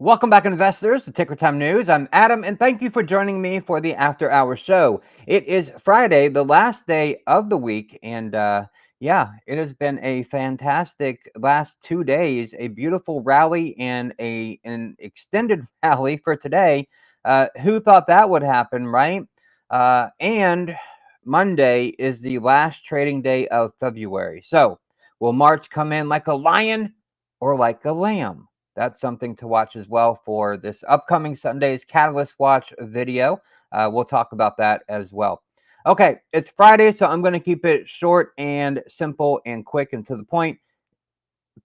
Welcome back, investors, to Ticker Time News. I'm Adam, and thank you for joining me for the After Hours show. It is Friday, the last day of the week, and yeah, it has been a fantastic last 2 days. A beautiful rally and an extended rally for today. Who thought that would happen, right? And Monday is the last trading day of February. So, will March come in like a lion or like a lamb? That's something to watch as well for this upcoming Sunday's Catalyst Watch video. We'll talk about that as well. Okay, it's Friday, so I'm going to keep it short and simple and quick and to the point.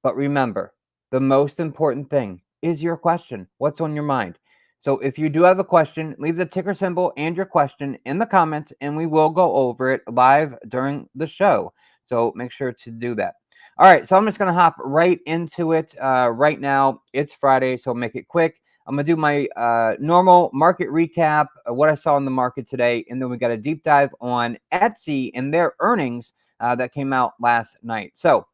But remember, the most important thing is your question. What's on your mind? So if you do have a question, leave the ticker symbol and your question in the comments, and we will go over it live during the show. So make sure to do that. All right, so I'm just going to hop right into it right now. It's Friday, so I'll make it quick. I'm going to do my normal market recap, what I saw in the market today, and then we got a deep dive on Etsy and their earnings that came out last night. So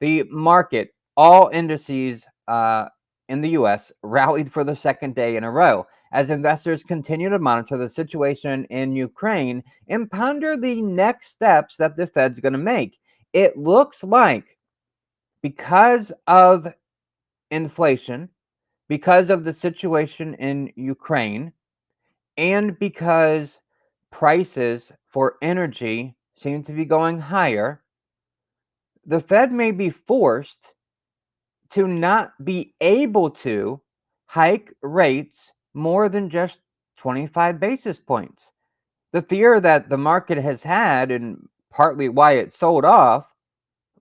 the market, all indices in the U.S. rallied for the second day in a row as investors continue to monitor the situation in Ukraine and ponder the next steps that the Fed's going to make. It looks like because of inflation, because of the situation in Ukraine, and because prices for energy seem to be going higher, the Fed may be forced to not be able to hike rates more than just 25 basis points. The fear that the market has had, and partly why it sold off,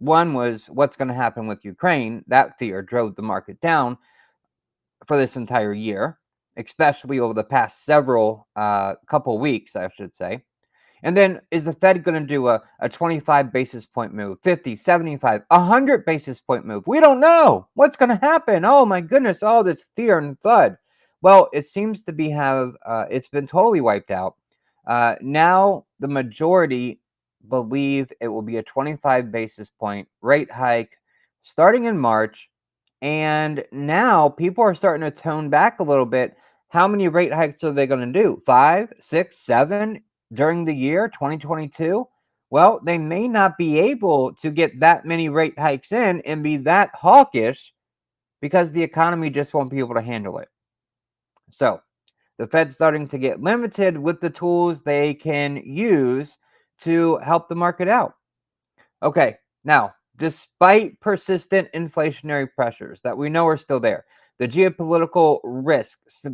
one was what's going to happen with Ukraine. That fear drove the market down for this entire year, especially over the past several couple weeks, I should say. And then is the Fed going to do a 25 basis point move, 50, 75, 100 basis point move? We don't know what's going to happen. Oh my goodness, all this fear and FUD. Well, it seems to be it's been totally wiped out. Now the majority believe it will be a 25 basis point rate hike starting in March. And now people are starting to tone back a little bit. How many rate hikes are they going to do? 5, 6, 7 during the year 2022? Well, they may not be able to get that many rate hikes in and be that hawkish because the economy just won't be able to handle it. So the Fed's starting to get limited with the tools they can use to help the market out. Okay, now, despite persistent inflationary pressures that we know are still there, the geopolitical risks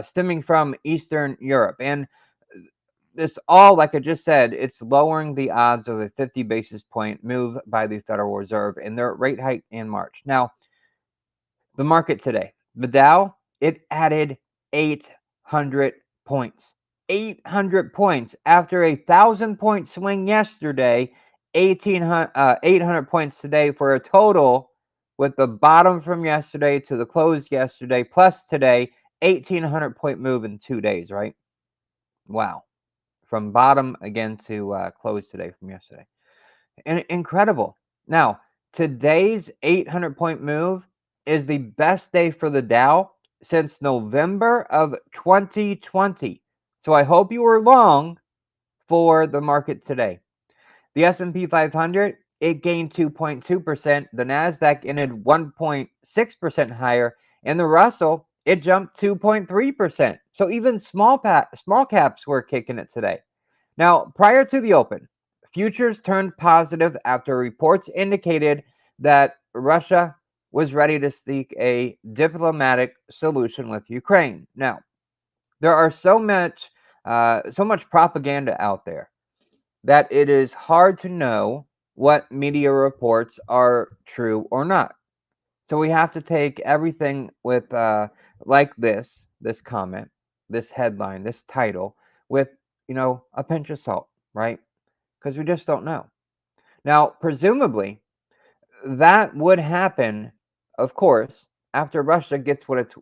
stemming from Eastern Europe, and this all, like I just said, it's lowering the odds of a 50 basis point move by the Federal Reserve in their rate hike in March. Now, the market today, the Dow, it added 800 points. 800 points after a 1,000-point swing yesterday, 800 points today for a total with the bottom from yesterday to the close yesterday plus today, 1,800-point move in 2 days, right? Wow. From bottom again to close today from yesterday. Incredible. Now, today's 800-point move is the best day for the Dow since November of 2020. So I hope you were long for the market today. The S&P 500, it gained 2.2%. The Nasdaq ended 1.6% higher, and the Russell, it jumped 2.3%. So even small caps were kicking it today. Now, prior to the open, futures turned positive after reports indicated that Russia was ready to seek a diplomatic solution with Ukraine. Now, there are so much propaganda out there that it is hard to know what media reports are true or not. So we have to take everything with like this comment, this headline, this title with, a pinch of salt, right? Because we just don't know. Now, presumably, that would happen, of course, after Russia gets what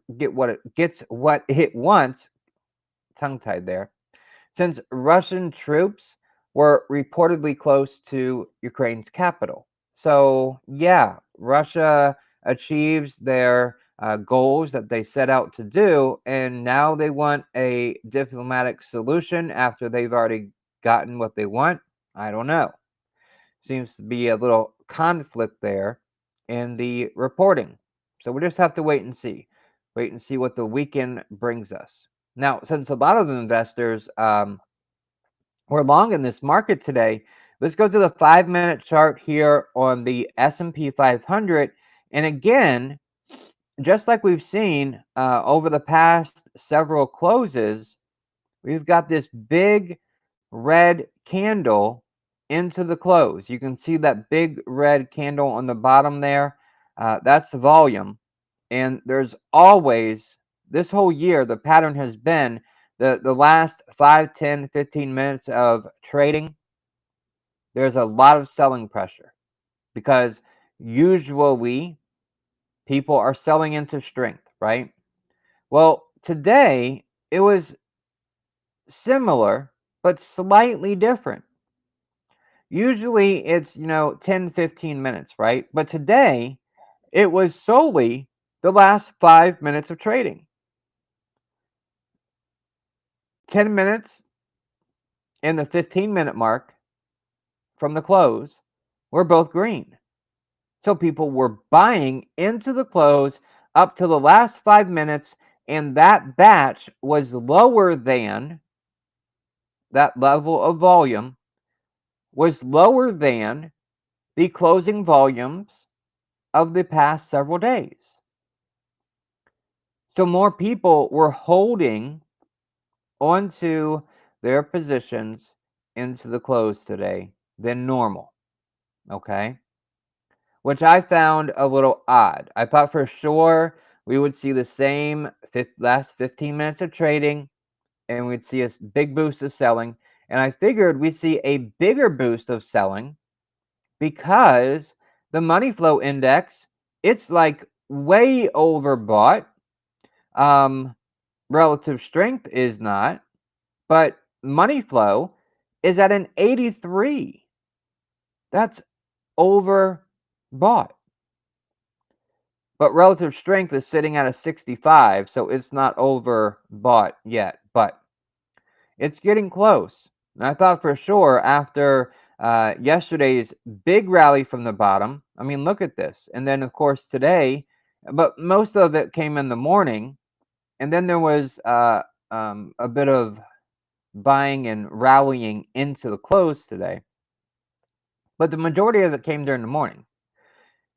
it wants. Tongue tied there, since Russian troops were reportedly close to Ukraine's capital. So yeah, Russia achieves their goals that they set out to do, and now they want a diplomatic solution after they've already gotten what they want. I don't know. Seems to be a little conflict there in the reporting. So we just have to wait and see. Wait and see what the weekend brings us. Now, since a lot of the investors were long in this market today, let's go to the 5-minute chart here on the S&P 500. And again, just like we've seen over the past several closes, we've got this big red candle into the close. You can see that big red candle on the bottom there. That's the volume. And there's always, this whole year, the pattern has been the last 5, 10, 15 minutes of trading, there's a lot of selling pressure because usually people are selling into strength, right? Well, today it was similar, but slightly different. Usually it's, 10, 15 minutes, right? But today it was solely the last 5 minutes of trading. 10 minutes and the 15-minute mark from the close were both green. So people were buying into the close up to the last 5 minutes, and that batch was lower than that level of volume, was lower than the closing volumes of the past several days. So more people were holding onto their positions into the close today than normal. Okay. Which I found a little odd. I thought for sure we would see the same last 15 minutes of trading and we'd see a big boost of selling. And I figured we'd see a bigger boost of selling because the money flow index, it's like way overbought. Relative strength is not, but money flow is at an 83. That's overbought. But relative strength is sitting at a 65, so it's not overbought yet, but it's getting close. And I thought for sure after yesterday's big rally from the bottom, I mean, look at this. And then, of course, today, but most of it came in the morning. And then there was a bit of buying and rallying into the close today. But the majority of it came during the morning.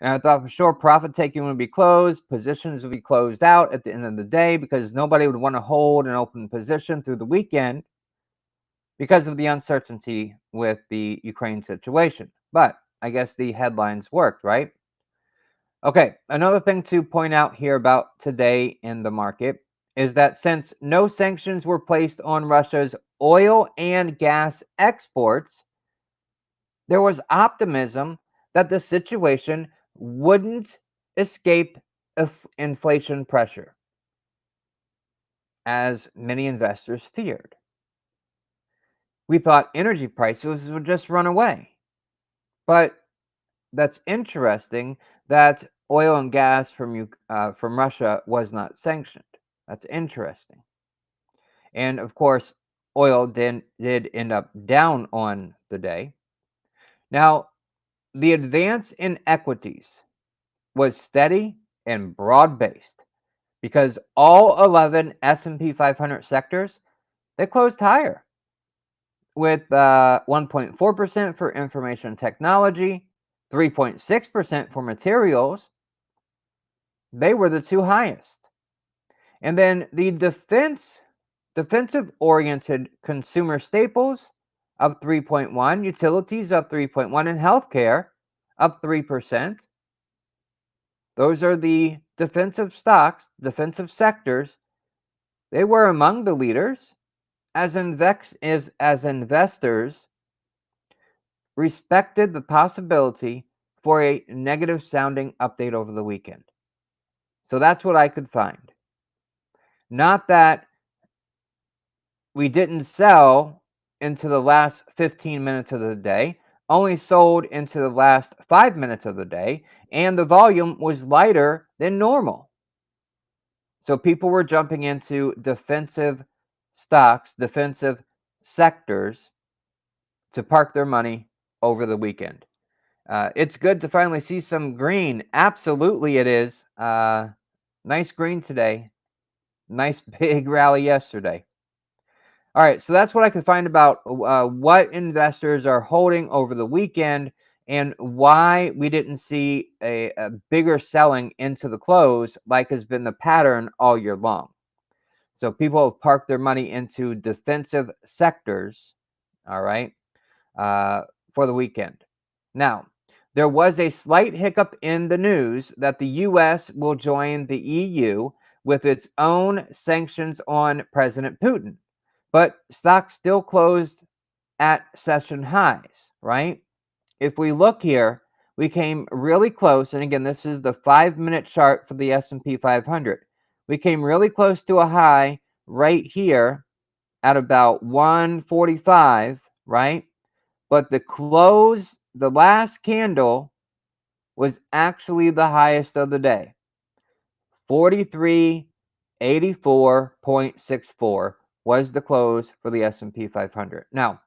And I thought for sure profit taking would be closed, positions would be closed out at the end of the day because nobody would want to hold an open position through the weekend because of the uncertainty with the Ukraine situation. But I guess the headlines worked, right? Okay, another thing to point out here about today in the market is that since no sanctions were placed on Russia's oil and gas exports, there was optimism that the situation wouldn't escape inflation pressure, as many investors feared. We thought energy prices would just run away. But that's interesting that oil and gas from Russia was not sanctioned. That's interesting. And of course, oil did end up down on the day. Now, the advance in equities was steady and broad-based because all 11 S&P 500 sectors, they closed higher with 1.4% for information technology, 3.6% for materials. They were the two highest. And then the defensive-oriented consumer staples up 3.1, utilities up 3.1, and healthcare up 3%. Those are the defensive stocks, defensive sectors. They were among the leaders as investors respected the possibility for a negative sounding update over the weekend. So that's what I could find. Not that we didn't sell into the last 15 minutes of the day, only sold into the last 5 minutes of the day, and the volume was lighter than normal. So people were jumping into defensive stocks, defensive sectors to park their money over the weekend. It's good to finally see some green. Absolutely, it is. Nice green today. Nice big rally yesterday. All right, so that's what I could find about what investors are holding over the weekend and why we didn't see a bigger selling into the close like has been the pattern all year long. So people have parked their money into defensive sectors, all right, uh, for the weekend. Now, there was a slight hiccup in the news that the U.S. will join the EU with its own sanctions on President Putin. But stocks still closed at session highs, right? If we look here, we came really close. And again, this is the 5-minute chart for the S&P 500. We came really close to a high right here at about 145, right? But the close, the last candle was actually the highest of the day. 4384.64 was the close for the S&P 500. Now,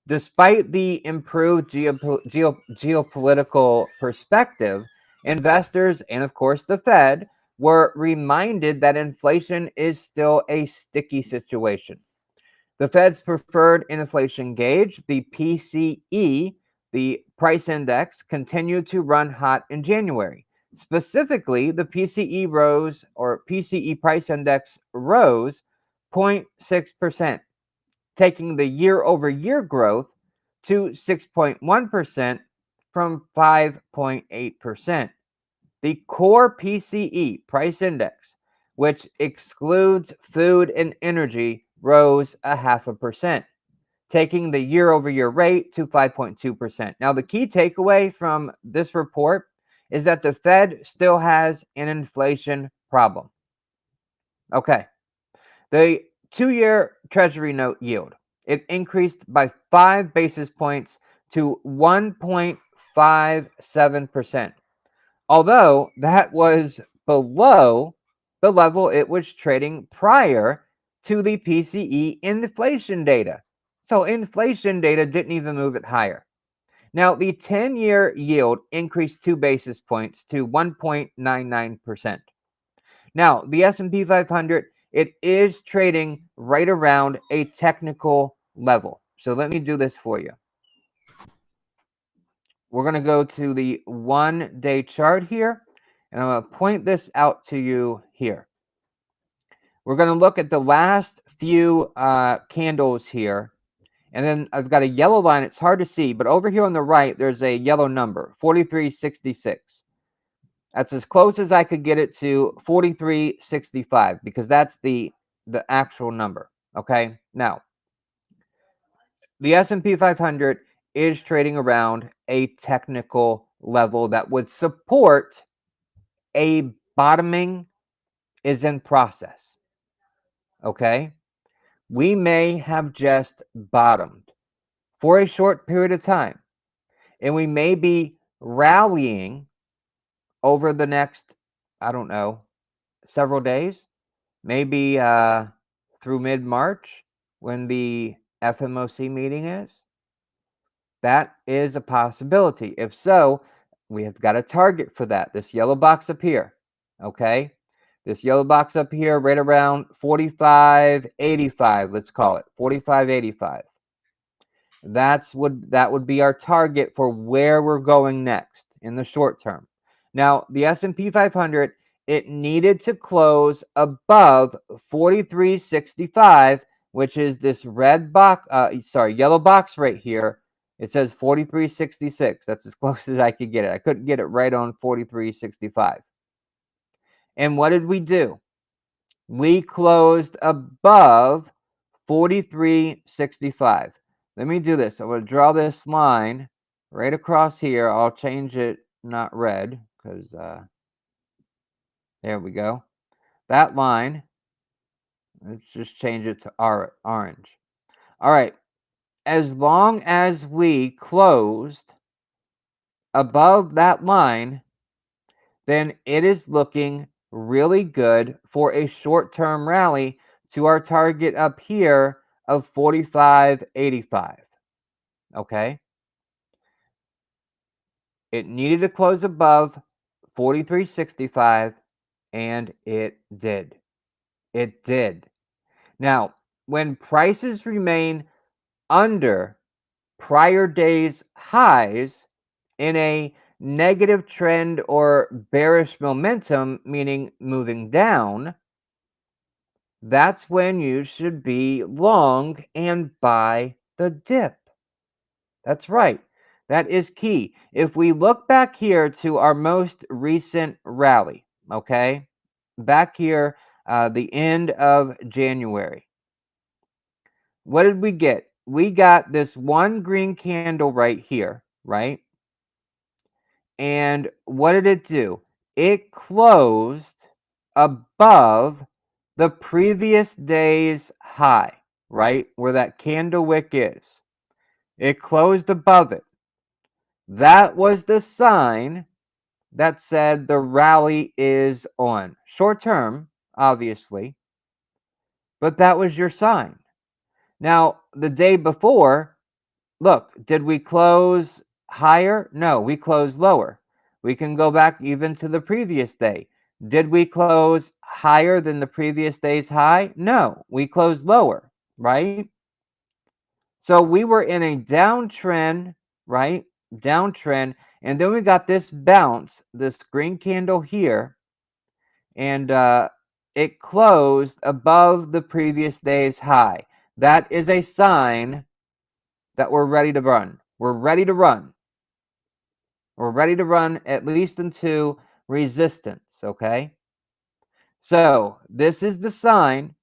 despite the improved geopolitical perspective, investors and, of course, the Fed were reminded that inflation is still a sticky situation. The Fed's preferred inflation gauge, the PCE, the price index, continued to run hot in January. Specifically, the PCE rose, or PCE price index rose 0.6%, taking the year-over-year growth to 6.1% from 5.8%. The core PCE price index, which excludes food and energy, rose 0.5%, taking the year-over-year rate to 5.2%. Now, the key takeaway from this report is that the Fed still has an inflation problem. Okay. The 2-year Treasury note yield, it increased by 5 basis points to 1.57%. Although that was below the level it was trading prior to the PCE inflation data. So inflation data didn't even move it higher. Now, the 10-year yield increased 2 basis points to 1.99%. Now, the S&P 500, it is trading right around a technical level. So let me do this for you. We're going to go to the 1-day chart here, and I'm going to point this out to you here. We're going to look at the last few candles here, and then I've got a yellow line. It's hard to see, but over here on the right, there's a yellow number, 4366. That's as close as I could get it to 4365 because that's the actual number, okay? Now, the S&P 500 is trading around a technical level that would support a bottoming is in process, okay? We may have just bottomed for a short period of time, and we may be rallying over the next, I don't know, several days, maybe through mid-March when the FMOC meeting is. That is a possibility. If so, we have got a target for that. This yellow box up here, okay? This yellow box up here right around 45.85, let's call it 45.85. That would be our target for where we're going next in the short term. Now, the S&P 500, it needed to close above 4365, which is this red box, yellow box right here. It says 4366. That's as close as I could get it. I couldn't get it right on 4365. And what did we do? We closed above 4365. Let me do this. I'm going to draw this line right across here. I'll change it not red because there we go. That line, let's just change it to orange. All right. As long as we closed above that line, then it is looking really good for a short-term rally to our target up here of 45.85. Okay? It needed to close above 43.65, and it did. It did. Now, when prices remain under prior day's highs in a negative trend or bearish momentum, meaning moving down, that's when you should be long and buy the dip. That's right. That is key. If we look back here to our most recent rally, okay, back here, the end of January, what did we get? We got this one green candle right here, right? And what did it do? It closed above the previous day's high, right? Where that candle wick is. It closed above it. That was the sign that said the rally is on. Short term, obviously, but that was your sign. Now, the day before, look, did we close higher? No, we closed lower. We can go back even to the previous day. Did we close higher than the previous day's high? No, we closed lower, right? So we were in a downtrend, right? Downtrend. And then we got this bounce, this green candle here, and it closed above the previous day's high. That is a sign that we're ready to run. We're ready to run. We're ready to run at least into resistance, okay? So this is the sign.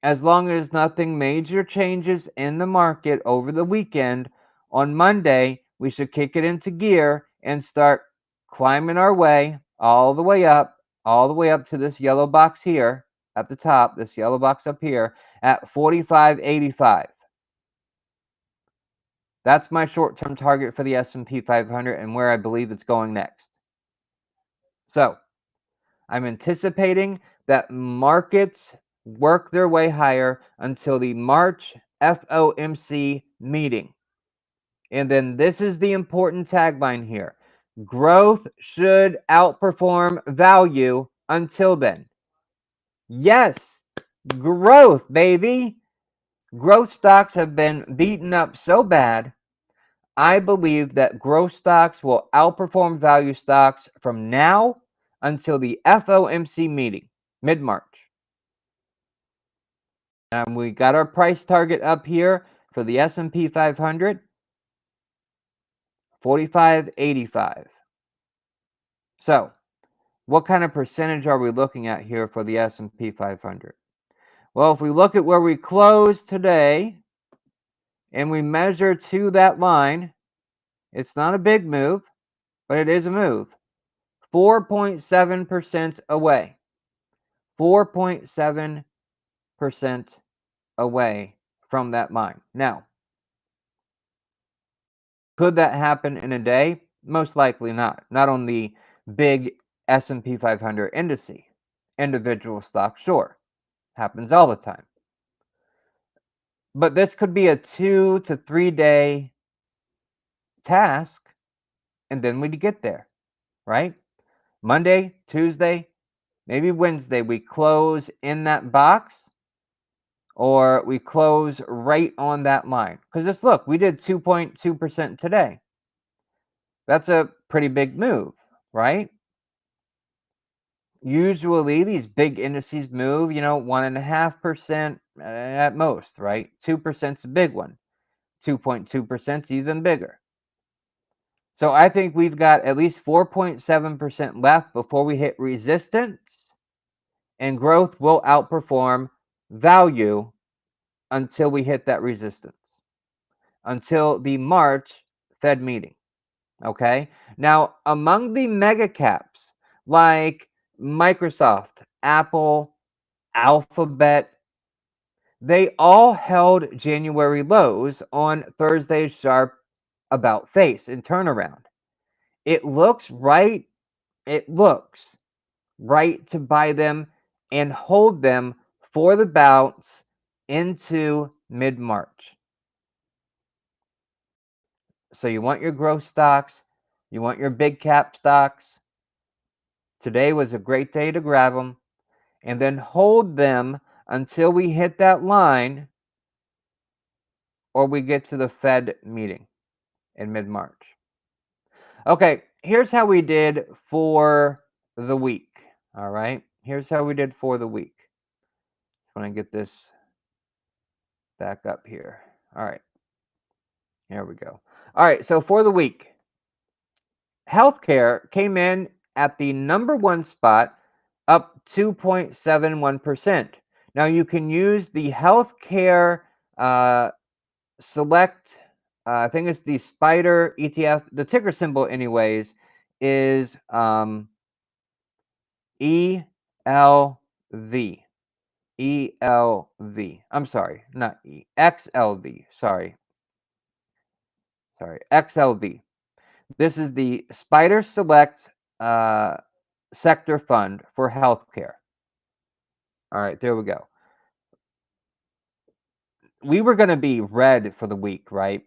As long as nothing major changes in the market over the weekend, on Monday, we should kick it into gear and start climbing our way all the way up, all the way up to this yellow box here at the top, this yellow box up here at 45.85. That's my short-term target for the S&P 500 and where I believe it's going next. So, I'm anticipating that markets work their way higher until the March FOMC meeting. And then this is the important tagline here. Growth should outperform value until then. Yes, growth, baby. Growth stocks have been beaten up so bad. I believe that growth stocks will outperform value stocks from now until the FOMC meeting, mid-March. We got our price target up here for the S&P 500, 45.85. So, what kind of percentage are we looking at here for the S&P 500? Well, if we look at where we closed today and we measure to that line, it's not a big move, but it is a move. 4.7% away. 4.7% away from that line. Now, could that happen in a day? Most likely not. Not on the big S&P 500 indice. Individual stocks, sure. Happens all the time. But this could be a 2 to 3 day task, and then we'd get there, right? Monday, Tuesday, maybe Wednesday, we close in that box, or we close right on that line. Because just look, we did 2.2% today. That's a pretty big move, right? Usually these big indices move, 1.5% at most, right? 2% is a big one. 2.2% is even bigger. So I think we've got at least 4.7% left before we hit resistance, and growth will outperform value until we hit that resistance, until the March Fed meeting. Okay. Now, among the mega caps like Microsoft, Apple, Alphabet, they all held January lows on Thursday's sharp about face and turnaround. It looks right. It looks right to buy them and hold them for the bounce into mid-March. So you want your growth stocks, you want your big cap stocks. Today was a great day to grab them and then hold them until we hit that line or we get to the Fed meeting in mid-March. Okay, here's how we did for the week. All right, here's how we did for the week. When I get this back up here. All right, here we go. All right, so for the week, healthcare came in at the number one spot, up 2.71%. Now you can use the healthcare select, I think it's the Spider ETF. The ticker symbol, anyways, is ELV. ELV. I'm sorry, not E. XLV. Sorry, XLV. This is the Spider Select Sector Fund for Healthcare. All right, there we go. We were going to be red for the week, right?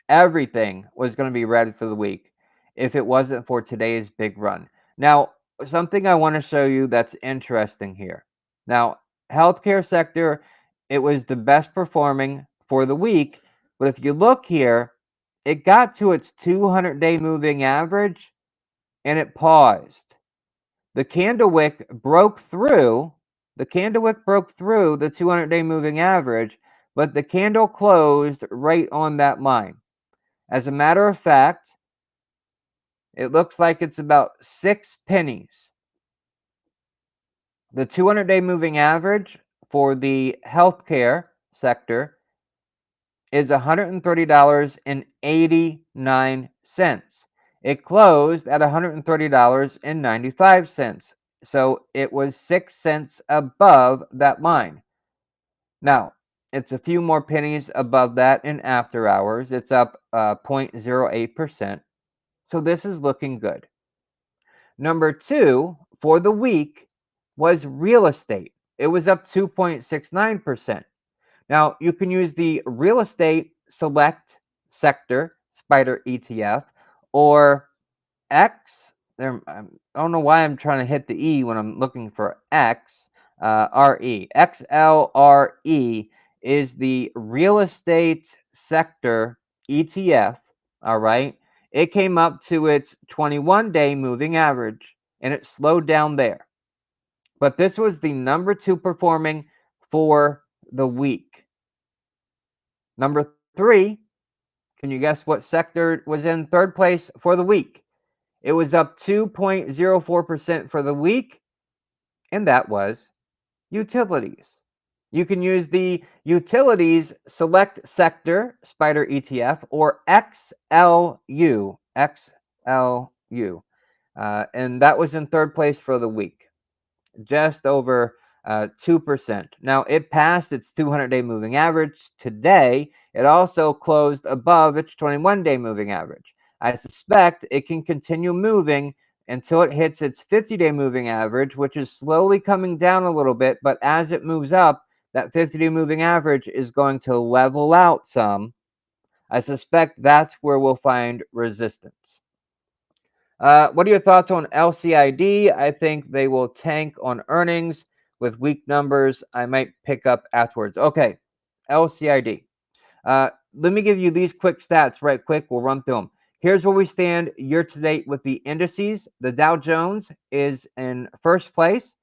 Everything was going to be red for the week if it wasn't for today's big run. Now, something I want to show you that's interesting here. Now, healthcare sector, it was the best performing for the week. But if you look here, it got to its 200-day moving average and it paused. The candle wick broke through. The 200-day moving average, but the candle closed right on that line. As a matter of fact, it looks like it's about 6 pennies. The 200-day moving average for the healthcare sector is $130.89. It closed at $130.95. So it was 6 cents above that line. Now, it's a few more pennies above that in after hours. It's up 0.08%. So this is looking good. Number two for the week was real estate. It was up 2.69%. Now, you can use the real estate select sector Spider ETF or X. There, I don't know why I'm trying to hit the E when I'm looking for X. RE. XLRE is the real estate sector ETF. All right. It came up to its 21-day moving average and it slowed down there. But this was the number two performing for the week. Number three, can you guess what sector was in third place for the week? It was up 2.04% for the week, and that was utilities. You can use the utilities select sector Spider ETF or XLU. XLU. And that was in third place for the week, just over 2%. Now, it passed its 200-day moving average today. It also closed above its 21-day moving average. I suspect it can continue moving until it hits its 50-day moving average, which is slowly coming down a little bit. But as it moves up, that 50-day moving average is going to level out some. I suspect that's where we'll find resistance. What are your thoughts on LCID? I think they will tank on earnings with weak numbers. I might pick up afterwards. Okay, LCID. Let me give you these quick stats right quick. We'll run through them. Here's where we stand year to date with the indices. The Dow Jones is in first place.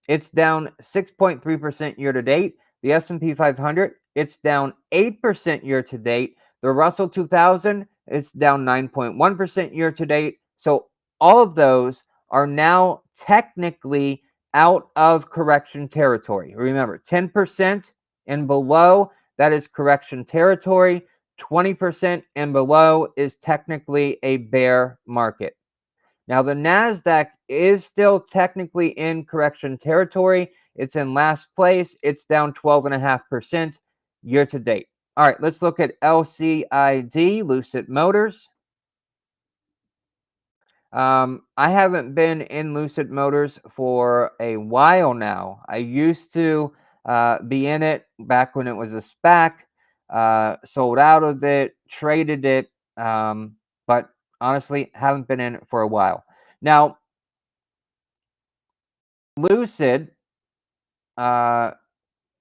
It's down 6.3% year to date. The S&P 500, it's down 8% year to date. The Russell 2000, it's down 9.1% year to date. So all of those are now technically out of correction territory. Remember, 10% and below, that is correction territory. 20% and below is technically a bear market. Now, the NASDAQ is still technically in correction territory. It's in last place. It's down 12.5% year to date. All right, let's look at LCID, Lucid Motors. I haven't been in Lucid Motors for a while now. I used to be in it back when it was a SPAC, sold out of it, traded it, but honestly, haven't been in it for a while. Now, Lucid, uh,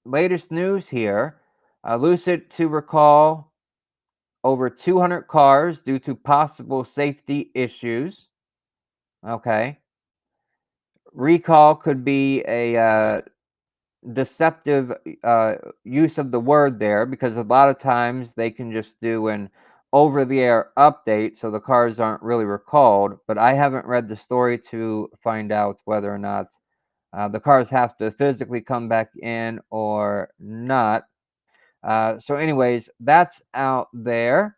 latest news here, Lucid to recall over 200 cars due to possible safety issues. Okay. Recall could be a deceptive use of the word there because a lot of times they can just do an over the air update so the cars aren't really recalled. But I haven't read the story to find out whether or not the cars have to physically come back in or not. So, anyways, that's out there.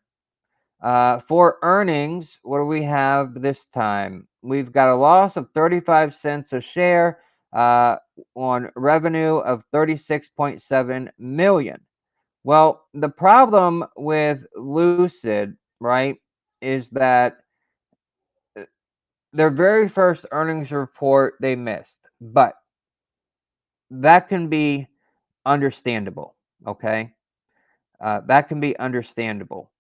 For earnings, what do we have this time? We've got a loss of 35 cents a share uh, on revenue of 36.7 million. Well, the problem with Lucid, right, is that their very first earnings report they missed, but that can be understandable. Okay, that can be understandable.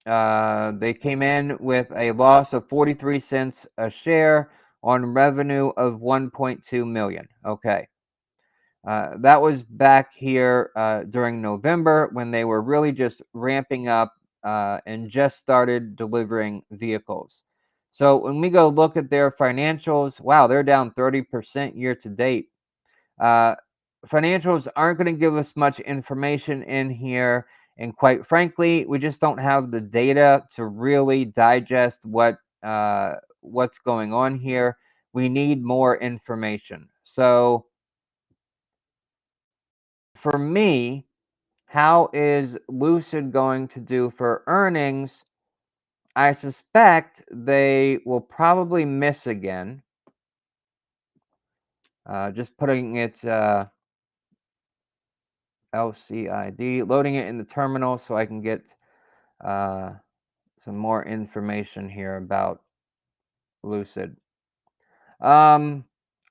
They came in with a loss of 43 cents a share on revenue of 1.2 million. Okay. That was back here during November when they were really just ramping up and just started delivering vehicles. So when we go look at their financials, wow, they're down 30% year to date. Uh, Financials aren't going to give us much information in here. And quite frankly, we just don't have the data to really digest what's going on here. We need more information. So for me, how is Lucid going to do for earnings? I suspect they will probably miss again. Just putting it LCID, loading it in the terminal so I can get uh, some more information here about Lucid. Um,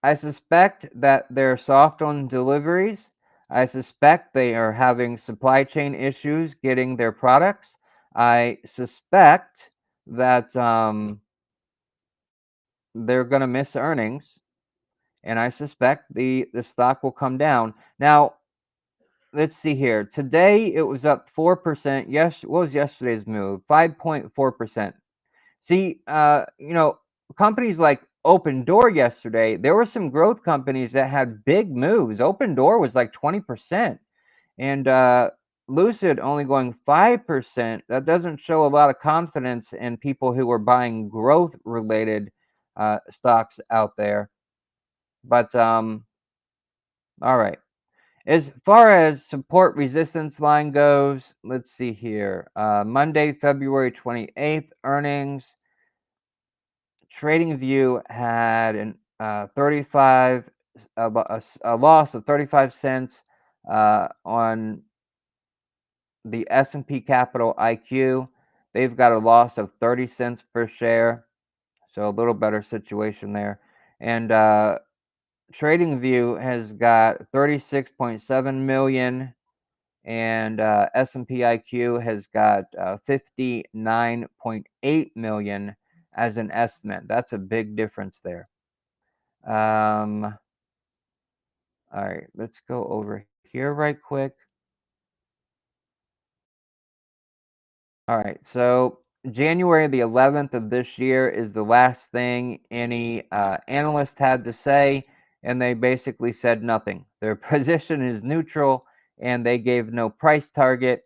I suspect that they're soft on deliveries. I suspect they are having supply chain issues getting their products. I suspect that they're going to miss earnings, and I suspect the stock will come down. Now, let's see here. Today it was up 4%. Yes, what was yesterday's move? 5.4%. See, companies like Open Door yesterday, there were some growth companies that had big moves. Open Door was like 20%, and Lucid only going 5%. That doesn't show a lot of confidence in people who are buying growth related stocks out there. But all right. As far as support resistance line goes, let's see here. Monday, February 28th earnings. TradingView had an 35 a loss of 35 cents on the S&P Capital IQ. They've got a loss of 30 cents per share, so a little better situation there. And TradingView has got 36.7 million, and S&P IQ has got 59.8 million as an estimate. That's a big difference there. All right, let's go over here right quick. All right, so January the 11th of this year is the last thing any analyst had to say, and they basically said nothing. Their position is neutral, and they gave no price target.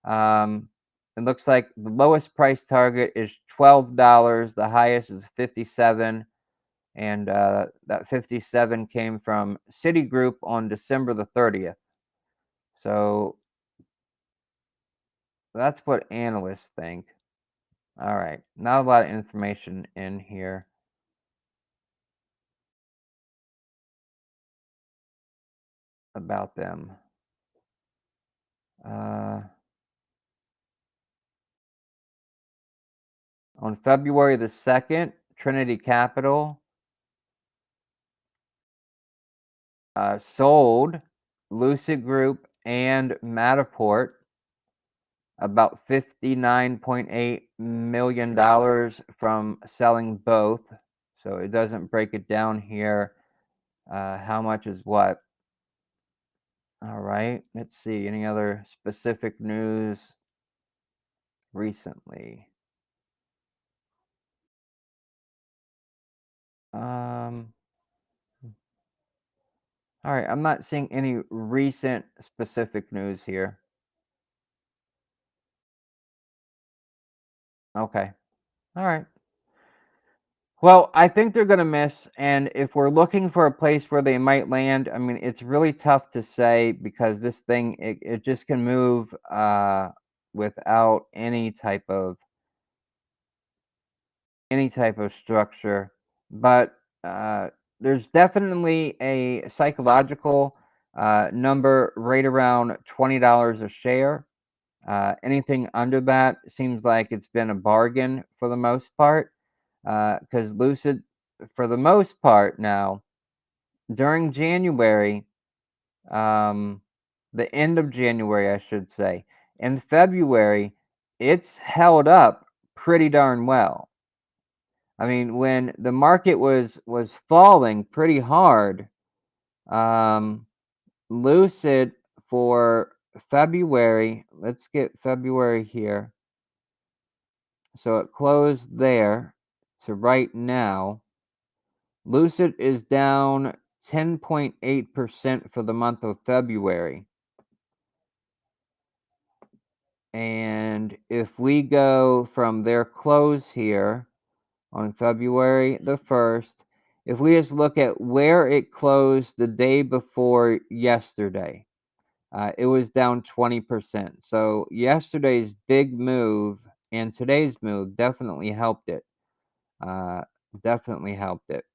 It looks like the lowest price target is $12. The highest is 57, and that 57 came from Citigroup on December the 30th. So that's what analysts think. All right, not a lot of information in here about them. Uh, on February the 2nd, Trinity Capital sold Lucid Group and Matterport about $59.8 million from selling both. So it doesn't break it down here how much is what. All right, let's see. Any other specific news recently? Um, all right, I'm not seeing any recent specific news here. Okay. All right. Well, I think they're going to miss. And if we're looking for a place where they might land, I mean, it's really tough to say because this thing, it just can move without any type of structure. But there's definitely a psychological number right around $20 a share. Anything under that seems like it's been a bargain for the most part, because Lucid, for the most part now, during January, um, the end of January, I should say, in February, it's held up pretty darn well. I mean, when the market was falling pretty hard, um, Lucid for February, let's get February here. So it closed there to right now. Lucid is down 10.8% for the month of February. And if we go from their close here on February the 1st, if we just look at where it closed the day before yesterday, it was down 20%. So yesterday's big move and today's move definitely helped it. Uh, Definitely helped it.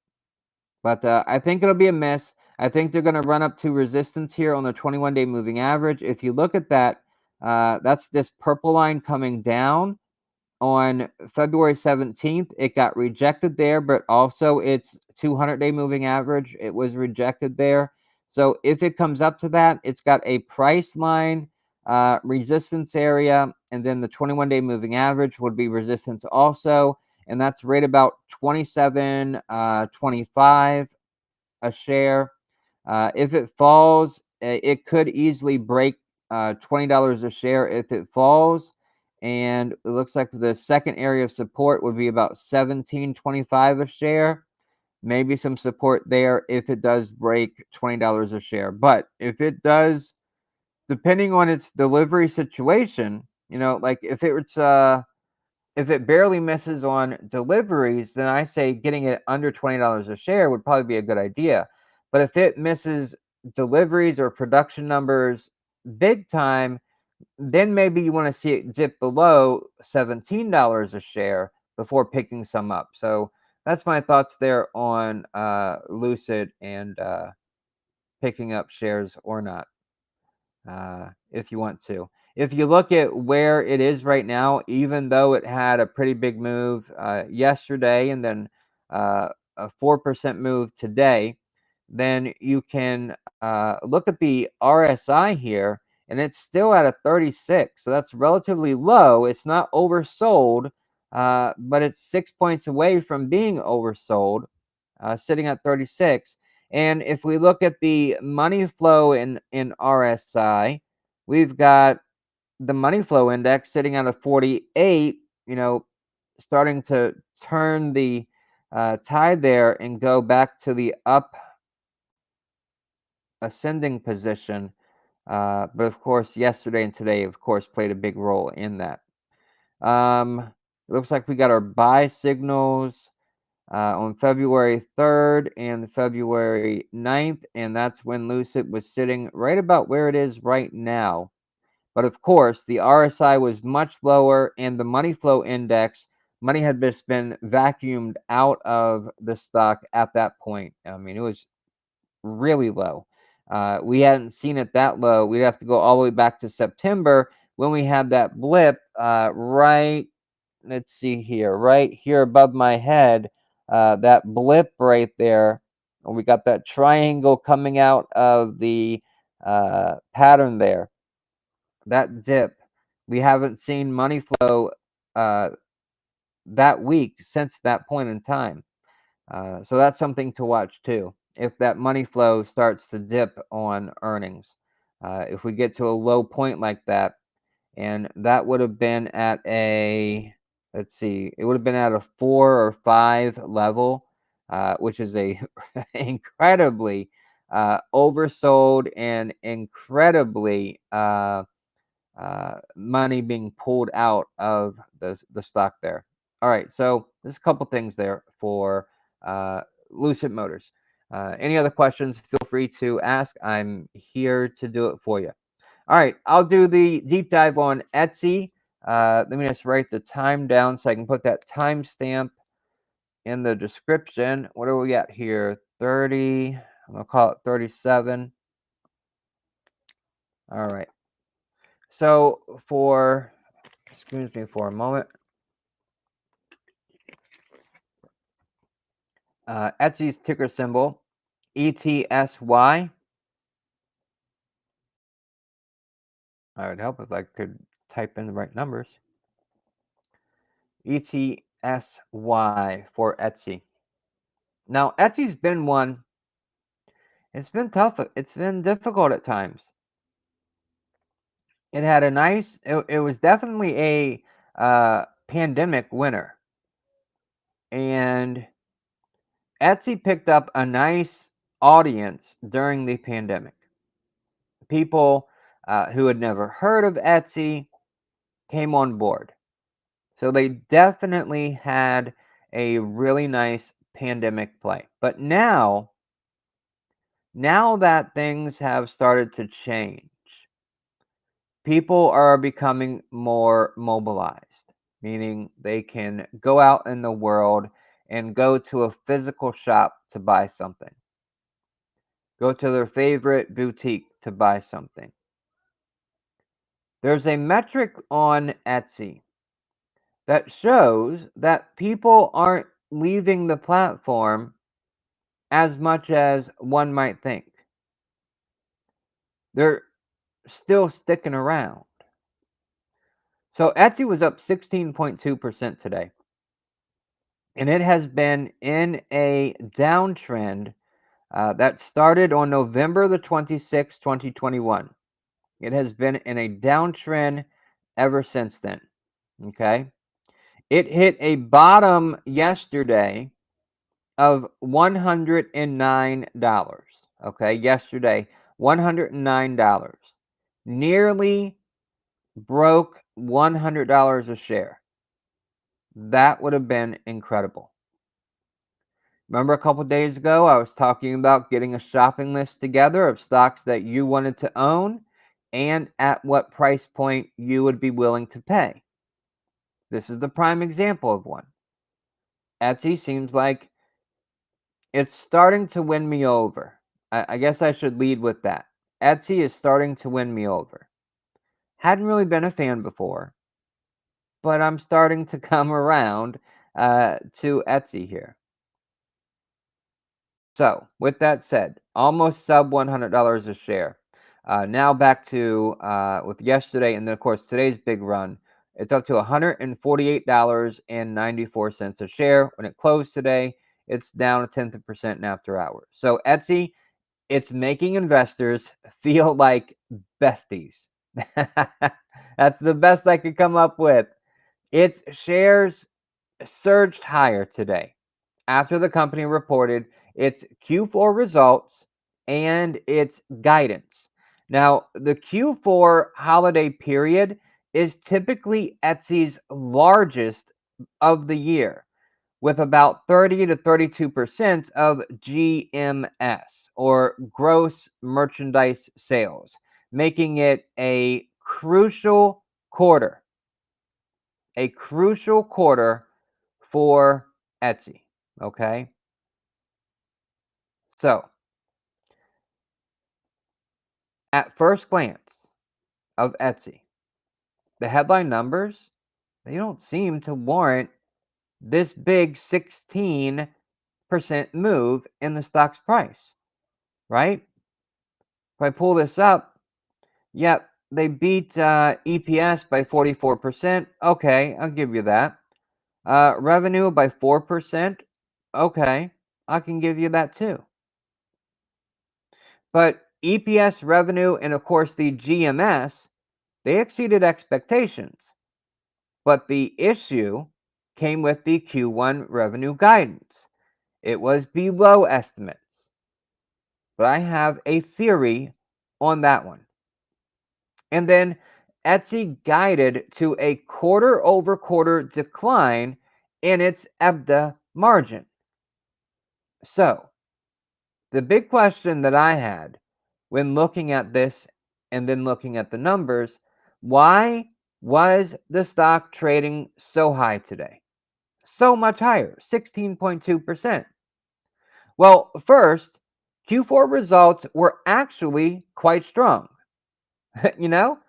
But I think it'll be a miss. I think they're going to run up to resistance here on the 21-day moving average. If you look at that, that's this purple line coming down on February 17th. It got rejected there, but also its 200-day moving average, it was rejected there. So if it comes up to that, it's got a price line, resistance area, and then the 21-day moving average would be resistance also. And that's right about 27.25 a share. If it falls, it could easily break $20 a share if it falls. And it looks like the second area of support would be about 17.25 a share. Maybe some support there if it does break $20 a share. But if it does, depending on its delivery situation, like if it barely misses on deliveries, then I say getting it under $20 a share would probably be a good idea. But if it misses deliveries or production numbers big time, then maybe you want to see it dip below $17 a share before picking some up. So that's my thoughts there on Lucid and picking up shares or not, if you want to. If you look at where it is right now, even though it had a pretty big move yesterday and then a 4% move today, then you can look at the RSI here, and it's still at a 36. So that's relatively low. It's not oversold, but it's 6 points away from being oversold, sitting at 36. And if we look at the money flow in RSI, we've got the money flow index sitting at a 48, starting to turn the tide there and go back to the up ascending position. But of course, yesterday and today, of course, played a big role in that. It looks like we got our buy signals on February 3rd and February 9th, and that's when Lucid was sitting right about where it is right now. But of course, the RSI was much lower, and the money flow index, money had just been vacuumed out of the stock at that point. I mean, it was really low. We hadn't seen it that low. We'd have to go all the way back to September when we had that blip right, let's see here, right here above my head that blip right there. And we got that triangle coming out of the pattern there. That dip. We haven't seen money flow uh, that week since that point in time. So that's something to watch too. If that money flow starts to dip on earnings, if we get to a low point like that, and that would have been at a, let's see, it would have been at a 4 or 5 level, which is a incredibly oversold and incredibly money being pulled out of the stock there. All right, so there's a couple things there for uh, Lucid Motors. Any other questions, feel free to ask. I'm here to do it for you. All right, I'll do the deep dive on Etsy. Let me just write the time down so I can put that timestamp in the description. What do we got here? 30, I'm going to call it 37. All right. So for, excuse me for a moment. Etsy's ticker symbol, ETSY. I would help if I could type in the right numbers. ETSY for Etsy. Now, Etsy's been one, it's been tough. It's been difficult at times. It had a nice, it was definitely a pandemic winner. And Etsy picked up a nice audience during the pandemic. People who had never heard of Etsy came on board. So they definitely had a really nice pandemic play. But now that things have started to change, people are becoming more mobilized, meaning they can go out in the world and go to a physical shop to buy something, go to their favorite boutique to buy something. There's a metric on Etsy that shows that people aren't leaving the platform as much as one might think. They're still sticking around. So Etsy was up 16.2% today. And it has been in a downtrend that started on November the 26th, 2021. It has been in a downtrend ever since then. Okay. It hit a bottom yesterday of $109. Okay. Yesterday, $109. Nearly broke $100 a share. That would have been incredible. Remember a couple days ago, I was talking about getting a shopping list together of stocks that you wanted to own and at what price point you would be willing to pay. This is the prime example of one. Etsy seems like it's starting to win me over. I guess I should lead with that. Etsy is starting to win me over. Hadn't really been a fan before, but I'm starting to come around to Etsy here. So, with that said, almost sub $100 a share. Now back to with yesterday, and then of course today's big run. It's up to $148.94 a share. When it closed today, it's down a tenth of a percent in after hours. So Etsy, it's making investors feel like besties. That's the best I could come up with. Its shares surged higher today after the company reported its Q4 results and its guidance. Now, the Q4 holiday period is typically Etsy's largest of the year, with about 30 to 32% of GMS, or gross merchandise sales, making it a crucial quarter. A crucial quarter for Etsy. Okay. So, at first glance of Etsy, the headline numbers, they don't seem to warrant this big 16 move in the stock's price, right? If I pull this up, yep, they beat EPS by 44%. Okay, I'll give you that. Revenue by 4%. Okay, I can give you that too. But EPS, revenue, and of course the GMS, they exceeded expectations. But the issue came with the Q1 revenue guidance. It was below estimates. But I have a theory on that one. And then Etsy guided to a quarter over quarter decline in its EBITDA margin. So, the big question that I had when looking at this and then looking at the numbers, why was the stock trading so high today? So much higher, 16.2%. Well, first, Q4 results were actually quite strong. You know,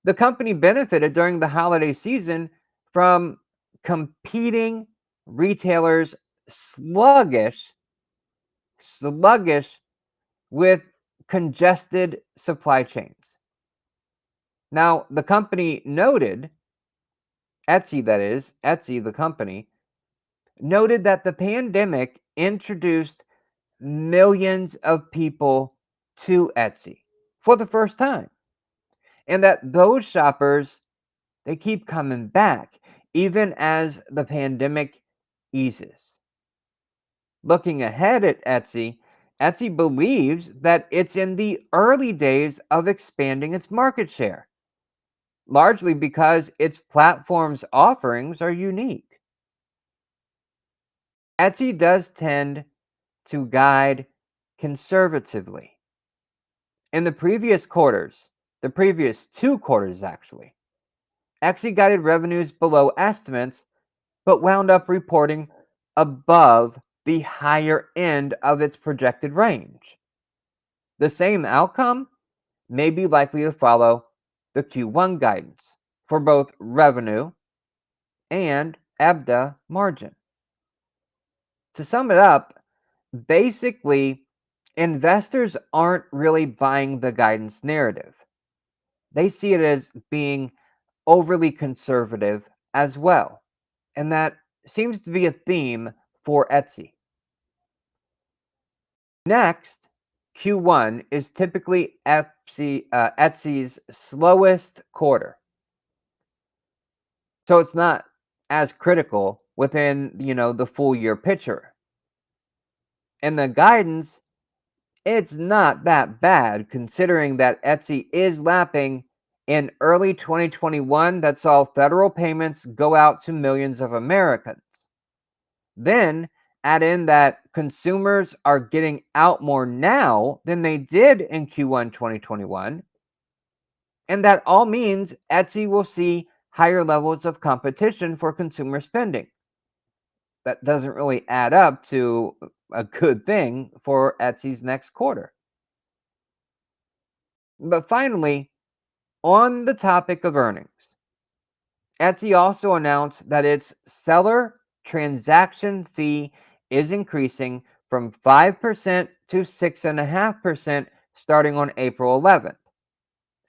the company benefited during the holiday season from competing retailers sluggish with congested supply chains. Now, the company noted, Etsy, that is, Etsy, the company, noted that the pandemic introduced millions of people to Etsy for the first time, and that those shoppers, they keep coming back even as the pandemic eases. Looking ahead at Etsy, Etsy believes that it's in the early days of expanding its market share, largely because its platform's offerings are unique. Etsy does tend to guide conservatively. In the previous 2 quarters actually, Etsy guided revenues below estimates, but wound up reporting above the higher end of its projected range. The same outcome may be likely to follow the Q1 guidance for both revenue and EBITDA margin. To sum it up, basically, investors aren't really buying the guidance narrative. They see it as being overly conservative as well. And that seems to be a theme for Etsy. Next, Q1 is typically Etsy's slowest quarter. So it's not as critical within, the full year picture. And the guidance, it's not that bad considering that Etsy is lapping in early 2021 that saw federal payments go out to millions of Americans. Then add in that consumers are getting out more now than they did in Q1 2021. And that all means Etsy will see higher levels of competition for consumer spending. That doesn't really add up to a good thing for Etsy's next quarter. But finally, on the topic of earnings, Etsy also announced that its seller transaction fee is increasing from 5% to 6.5% starting on April 11th.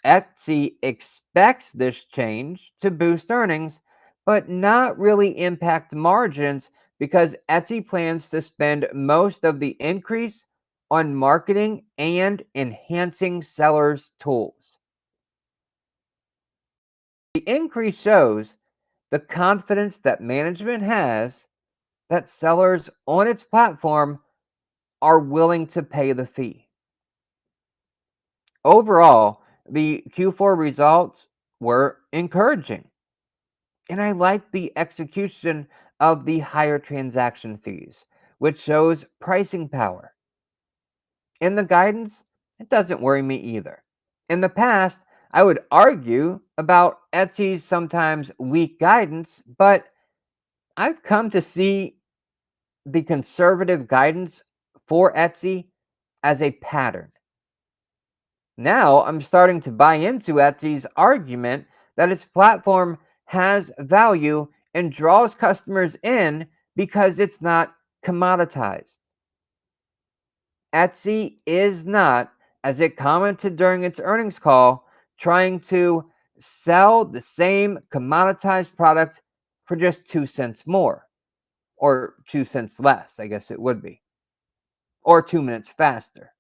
Etsy expects this change to boost earnings, but not really impact margins because Etsy plans to spend most of the increase on marketing and enhancing sellers' tools. The increase shows the confidence that management has that sellers on its platform are willing to pay the fee. Overall, the Q4 results were encouraging, and I like the execution of the higher transaction fees, which shows pricing power. In the guidance, it doesn't worry me either. In the past, I would argue about Etsy's sometimes weak guidance, but I've come to see the conservative guidance for Etsy as a pattern. Now I'm starting to buy into Etsy's argument that its platform has value and draws customers in because it's not commoditized. Etsy is not, as it commented during its earnings call, trying to sell the same commoditized product for just 2 cents more, or 2 cents less, I guess it would be, or 2 minutes faster.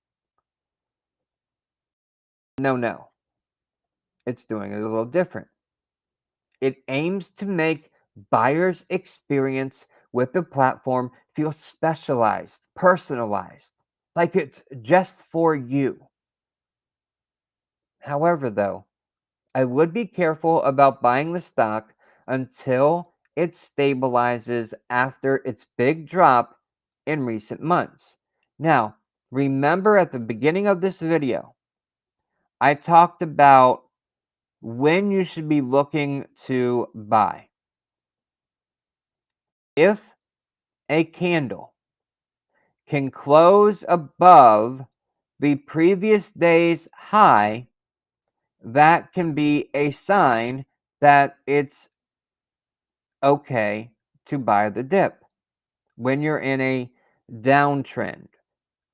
No, no, it's doing it a little different. It aims to make buyers' experience with the platform feel specialized, personalized, like it's just for you. However, though, I would be careful about buying the stock until it stabilizes after its big drop in recent months. Now, remember at the beginning of this video, I talked about when you should be looking to buy. If a candle can close above the previous day's high, that can be a sign that it's okay to buy the dip when you're in a downtrend.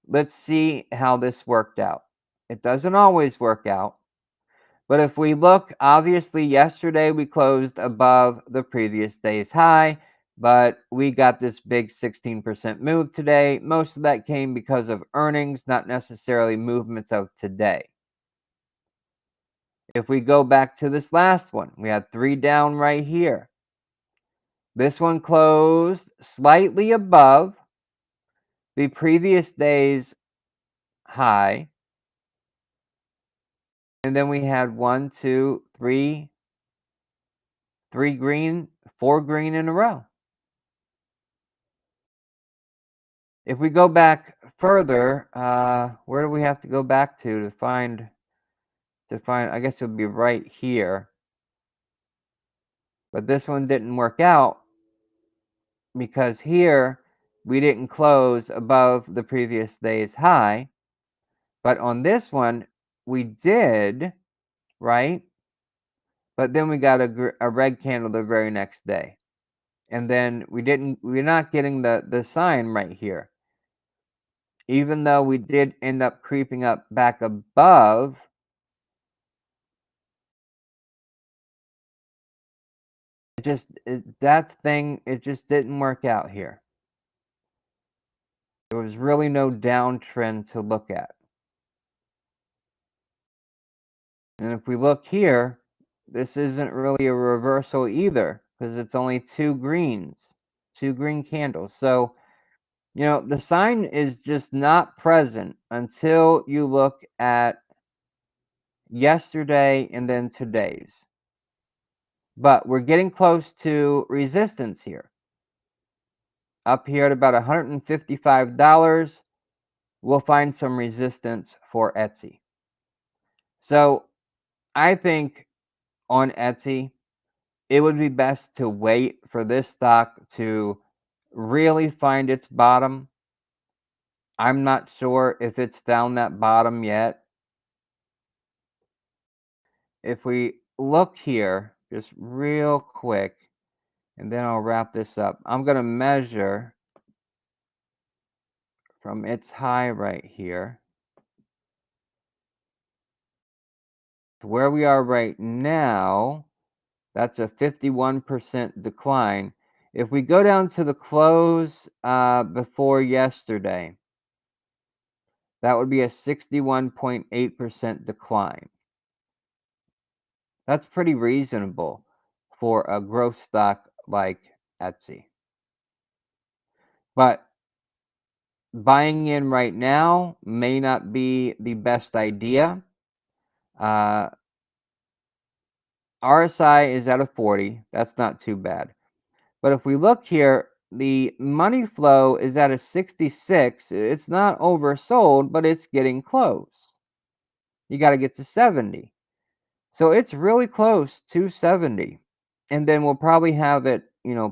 Let's see how this worked out. It doesn't always work out, but if we look, obviously yesterday we closed above the previous day's high, but we got this big 16% move today. Most of that came because of earnings, not necessarily movements of today. If we go back to this last one, we had 3 down right here. This one closed slightly above the previous day's high. And then we had 1, 2, 3, 3 green, 4 green in a row. If we go back further, where do we have to go back to find, I guess it would be right here. But this one didn't work out because here we didn't close above the previous day's high. But on this one, we did, right? But then we got a red candle the very next day. And then we're not getting the sign right here. Even though we did end up creeping up back above, it just didn't work out here. There was really no downtrend to look at. And if we look here, this isn't really a reversal either, because it's only 2 greens, 2 green candles. So, the sign is just not present until you look at yesterday and then today's. But we're getting close to resistance here. Up here at about $155, we'll find some resistance for Etsy. So I think on Etsy, it would be best to wait for this stock to really find its bottom. I'm not sure if it's found that bottom yet. If we look here, just real quick, and then I'll wrap this up. I'm going to measure from its high right here to where we are right now. That's a 51% decline. If we go down to the close before yesterday, that would be a 61.8% decline. That's pretty reasonable for a growth stock like Etsy. But buying in right now may not be the best idea. RSI is at a 40. That's not too bad. But if we look here, the money flow is at a 66. It's not oversold, but it's getting close. You got to get to 70. So it's really close to 70. And then we'll probably have it,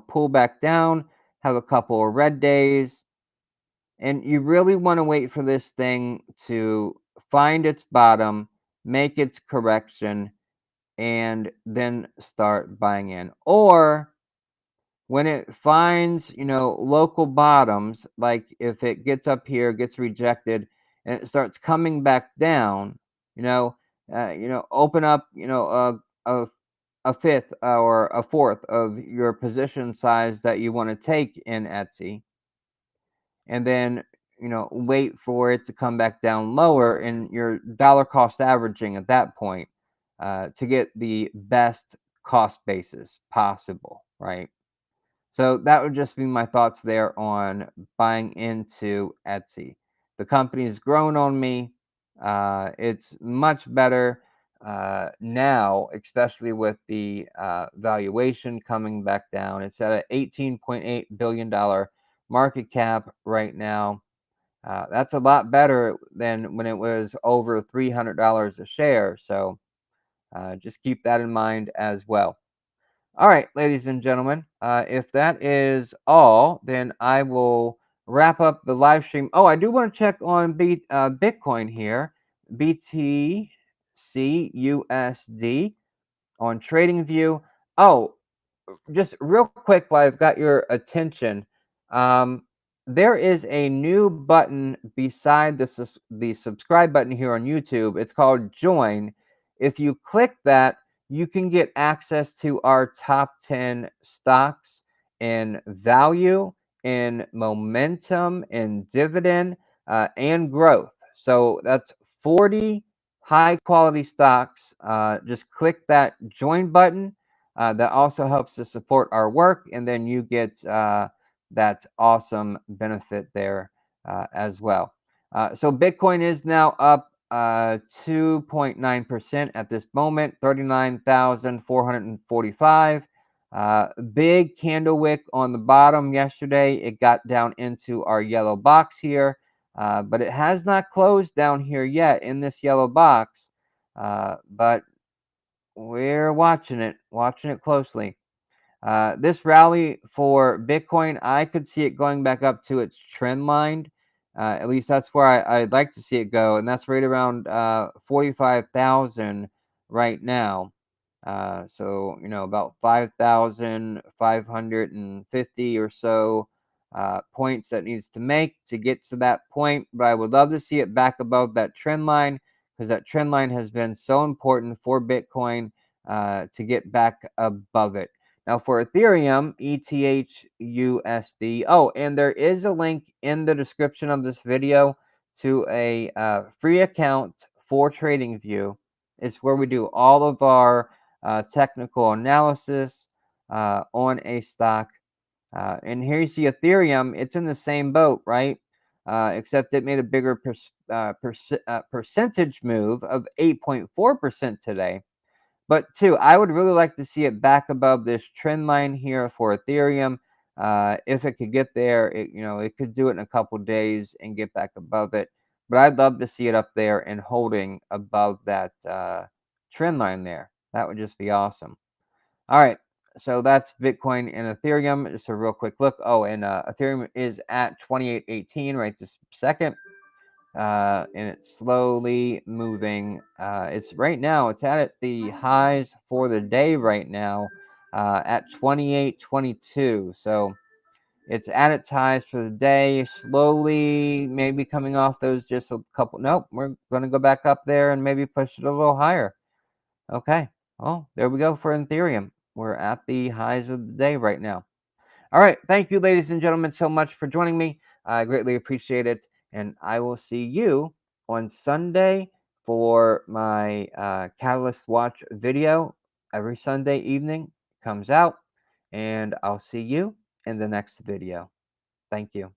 pull back down, have a couple of red days. And you really want to wait for this thing to find its bottom, make its correction, and then start buying in. Or when it finds, local bottoms, like if it gets up here, gets rejected, and it starts coming back down, you know, open up, a fifth or a fourth of your position size that you want to take in Etsy, and then wait for it to come back down lower in your dollar cost averaging at that point, to get the best cost basis possible, right? So that would just be my thoughts there on buying into Etsy. The company's grown on me. It's much better now, especially with the valuation coming back down. It's at an $18.8 billion market cap right now. That's a lot better than when it was over $300 a share. So just keep that in mind as well. All right, ladies and gentlemen, if that is all, then I will wrap up the live stream. Oh, I do want to check on Bitcoin here, BTCUSD on TradingView. Oh, just real quick while I've got your attention, um, there is a new button beside the subscribe button here on YouTube. It's called Join. If you click that, you can get access to our top 10 stocks in value, in momentum, in dividend, and growth. So that's 40 high quality stocks. Just click that Join button. That also helps to support our work, and then you get that awesome benefit there as well. So Bitcoin is now up 2.9% at this moment, 39,445. Big candle wick on the bottom yesterday. It got down into our yellow box here, but it has not closed down here yet in this yellow box. But we're watching it closely. This rally for Bitcoin, I could see it going back up to its trend line. At least that's where I'd like to see it go, and that's right around 45,000 right now. So about 5,550 or so points that needs to make to get to that point. But I would love to see it back above that trend line, because that trend line has been so important for Bitcoin to get back above it. Now for Ethereum, ETHUSD. Oh, and there is a link in the description of this video to a free account for TradingView. It's where we do all of our technical analysis on a stock. And here you see Ethereum. It's in the same boat, right? Except it made a bigger percentage move of 8.4% today. But two, I would really like to see it back above this trend line here for Ethereum. If it could get there, it could do it in a couple days and get back above it. But I'd love to see it up there and holding above that trend line there. That would just be awesome. All right, so that's Bitcoin and Ethereum. Just a real quick look. Oh, and Ethereum is at 2818 right this second. And it's slowly moving. It's right now, it's at the highs for the day right now at 28.22. So it's at its highs for the day, slowly maybe coming off those just a couple. Nope, we're going to go back up there and maybe push it a little higher. Okay. Well, there we go for Ethereum. We're at the highs of the day right now. All right. Thank you, ladies and gentlemen, so much for joining me. I greatly appreciate it. And I will see you on Sunday for my Catalyst Watch video. Every Sunday evening comes out. And I'll see you in the next video. Thank you.